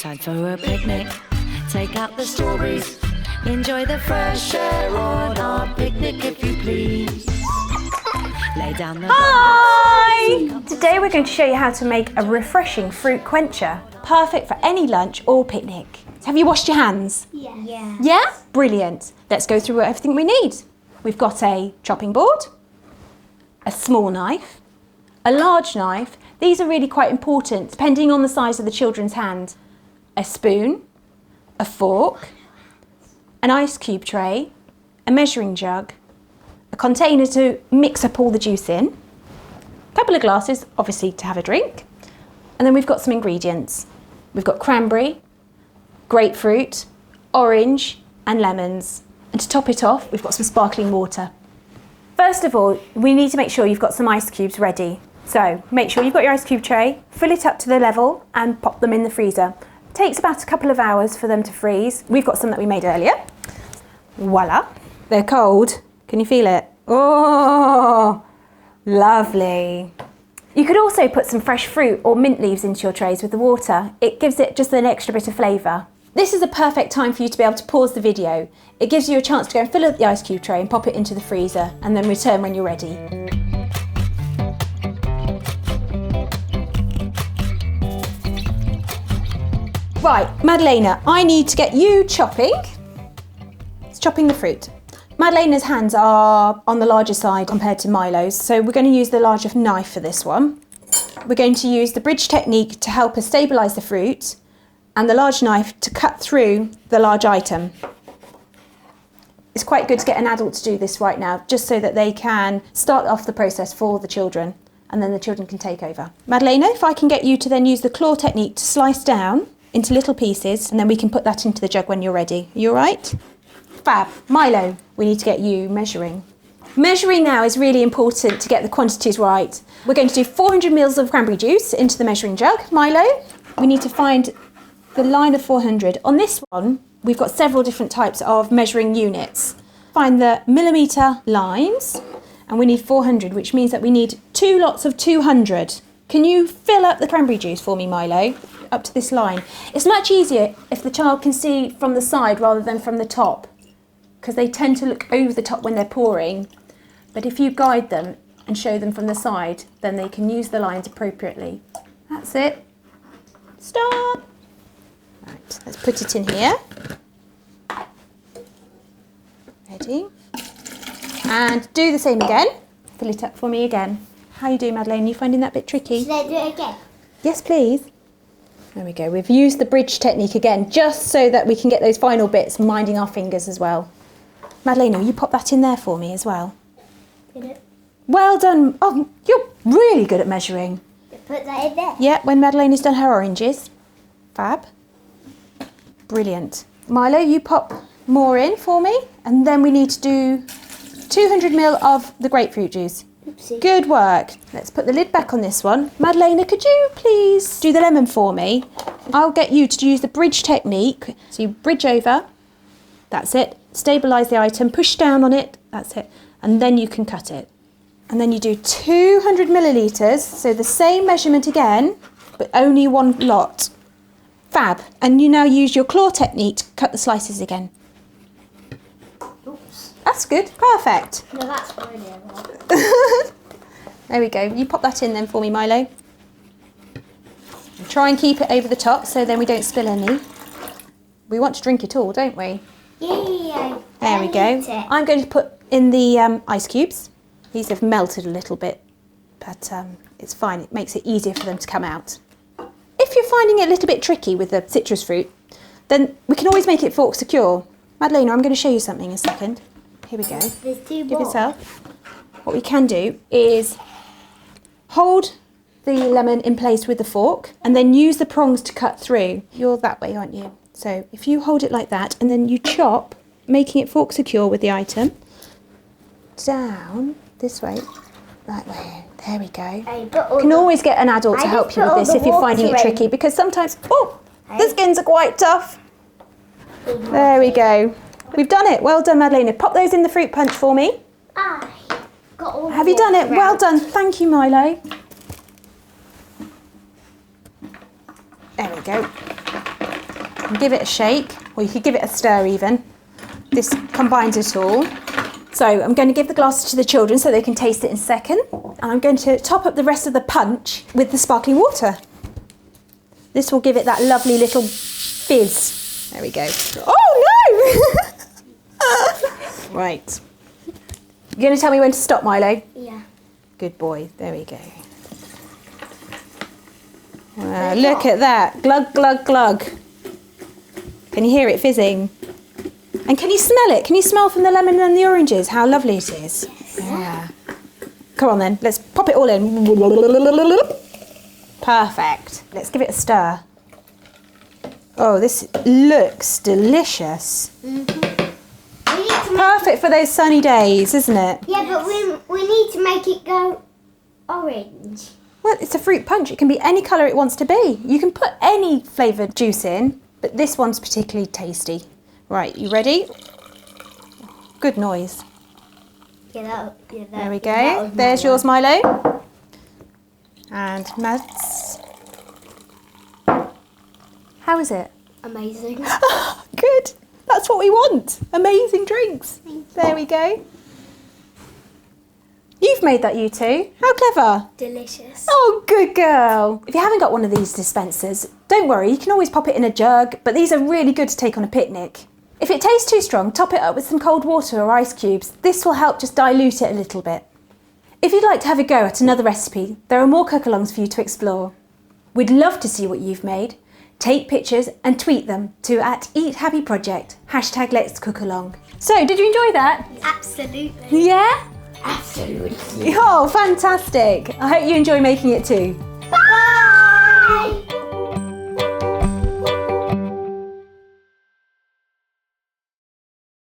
Time for a picnic. Take out the strawberries. Enjoy the fresh air on our picnic if you please. Lay down the Hi! Today we're going to show you how to make a refreshing fruit quencher. Perfect for any lunch or picnic. Have you washed your hands? Yeah. Yeah? Brilliant. Let's go through everything we need. We've got a chopping board, a small knife, a large knife. These are really quite important depending on the size of the children's hand. A spoon, a fork, an ice cube tray, a measuring jug, a container to mix up all the juice in, a couple of glasses, obviously to have a drink, and then we've got some ingredients. We've got cranberry, grapefruit, orange and lemons. And to top it off, we've got some sparkling water. First of all, we need to make sure you've got some ice cubes ready. So make sure you've got your ice cube tray, fill it up to the level and pop them in the freezer. Takes about a couple of hours for them to freeze. We've got some that we made earlier. Voila. They're cold. Can you feel it? Oh, lovely. You could also put some fresh fruit or mint leaves into your trays with the water. It gives it just an extra bit of flavour. This is a perfect time for you to be able to pause the video. It gives you a chance to go and fill up the ice cube tray and pop it into the freezer and then return when you're ready. Right, Madalena, I need to get you chopping. It's chopping the fruit. Madalena's hands are on the larger side compared to Milo's, so we're going to use the larger knife for this one. We're going to use the bridge technique to help us stabilise the fruit and the large knife to cut through the large item. It's quite good to get an adult to do this right now, just so that they can start off the process for the children and then the children can take over. Madalena, if I can get you to then use the claw technique to slice down into little pieces and then we can put that into the jug when you're ready. Are you all right? Fab. Milo, we need to get you measuring. Measuring now is really important to get the quantities right. We're going to do 400 ml of cranberry juice into the measuring jug. Milo, we need to find the line of 400. On this one, we've got several different types of measuring units. Find the millimetre lines and we need 400, which means that we need 2 lots of 200. Can you fill up the cranberry juice for me, Milo, up to this line? It's much easier if the child can see from the side rather than from the top, because they tend to look over the top when they're pouring. But if you guide them and show them from the side, then they can use the lines appropriately. That's it. Stop. Right, let's put it in here. Ready? And do the same again. Fill it up for me again. How are you doing, Madeleine? Are you finding that a bit tricky? Should I do it again? Yes, please. There we go. We've used the bridge technique again, just so that we can get those final bits, minding our fingers as well. Madeleine, will you pop that in there for me as well? Did it? Well done. Oh, you're really good at measuring. Put that in there. Yeah, when Madeleine has done her oranges. Fab. Brilliant. Milo, you pop more in for me. And then we need to do 200 ml of the grapefruit juice. Oopsie. Good work. Let's put the lid back on this one. Madeleine, could you please do the lemon for me? I'll get you to use the bridge technique. So you bridge over. That's it. Stabilise the item. Push down on it. That's it. And then you can cut it. And then you do 200 millilitres. So the same measurement again, but only one lot. Fab. And you now use your claw technique to cut the slices again. Oops. That's good. Perfect. No, that's brilliant. There we go. You pop that in then for me, Milo. And try and keep it over the top so then we don't spill any. We want to drink it all, don't we? Yeah. There we go. I'm going to put in the ice cubes. These have melted a little bit, but it's fine. It makes it easier for them to come out. If you're finding it a little bit tricky with the citrus fruit, then we can always make it fork secure. Madalena, I'm going to show you something in a second. Here we go. There's 2 Give balls. yourself. What we can do is hold the lemon in place with the fork and then use the prongs to cut through. You're that way, aren't you? So if you hold it like that and then you chop, making it fork secure with the item, down this way, that way. There we go. You can always get an adult to help you with this if you're finding it tricky, because sometimes, the skins are quite tough. There we go. We've done it. Well done, Madalena. Pop those in the fruit punch for me. Have you done it? Well done. Thank you, Milo. There we go. and give it a shake, or you could give it a stir even. This combines it all. So I'm going to give the glasses to the children so they can taste it in a second. And I'm going to top up the rest of the punch with the sparkling water. This will give it that lovely little fizz. There we go. Oh no! Right. You're going to tell me when to stop, Milo? Yeah. Good boy. There we go. Wow, look at that. Glug, glug, glug. Can you hear it fizzing? And can you smell it? Can you smell from the lemon and the oranges how lovely it is? Yeah. Come on then, let's pop it all in. Perfect. Let's give it a stir. Oh, this looks delicious. Perfect for those sunny days, isn't it? Yeah, but we need to make it go orange. Well, it's a fruit punch. It can be any colour it wants to be. You can put any flavoured juice in, but this one's particularly tasty. Right, you ready? Good noise. There we go. There's yours, Milo. And Mads. How is it? Amazing. Good. That's what we want. Amazing drinks. There we go. You've made that, you two. How clever. Delicious. Oh, good girl. If you haven't got one of these dispensers, don't worry, you can always pop it in a jug, but these are really good to take on a picnic. If it tastes too strong, top it up with some cold water or ice cubes. This will help just dilute it a little bit. If you'd like to have a go at another recipe, there are more cookalongs for you to explore. We'd love to see what you've made. Take pictures and tweet them to @EatHappyProject, #Let'sCookalong. So, did you enjoy that? Absolutely. Yeah? Absolutely. Oh, fantastic. I hope you enjoy making it too.